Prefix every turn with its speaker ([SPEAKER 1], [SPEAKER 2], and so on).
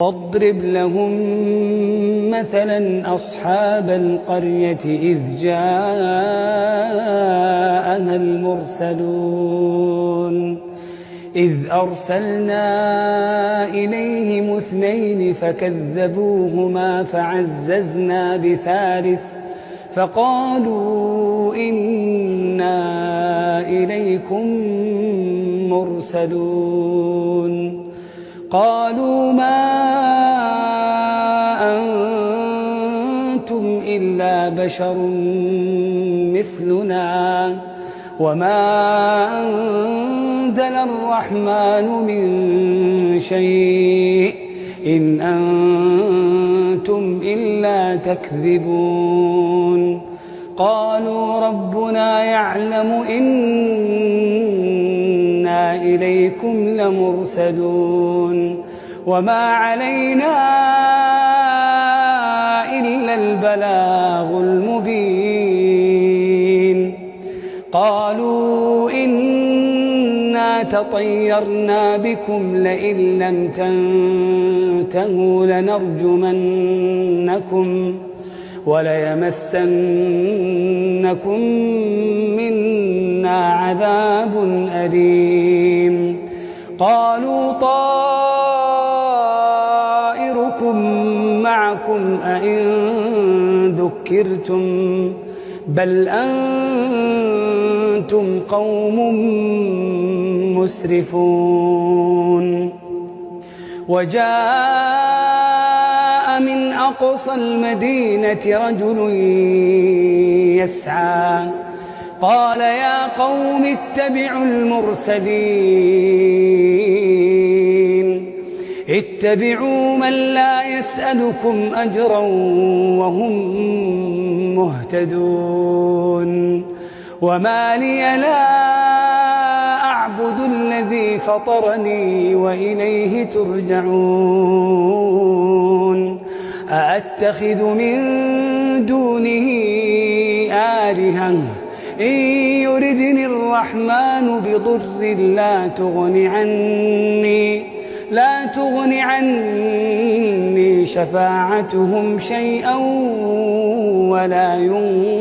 [SPEAKER 1] واضرب لهم مثلا أصحاب القرية إذ جاءها المرسلون إذ أرسلنا إليهم 2 فكذبوهما فعززنا بثالث فقالوا إنا إليكم مرسلون قالوا ما أنتم إلا بشر مثلنا وما أنزل الرحمن من شيء إن أنتم إلا تكذبون قالوا ربنا يعلم إنا إليكم لمرسلون وما علينا إلا البلاغ المبين قالوا إنا تطيرنا بكم لئن لم تنتهوا لنرجمنكم وليمسنكم منا عذاب أليم قالوا طائركم معكم أئن ذكرتم بل أنتم قوم مسرفون وجاء من أقصى المدينة رجل يسعى قال يا قوم اتبعوا المرسلين اتبعوا من لا يسألكم أجرا وهم مهتدون وما لي لا أعبد الذي فطرني وإليه ترجعون أأتخذ من دونه آلهة إن يردني الرحمن بضر لا تغن عني شفاعتهم شيئا ولا ينقذون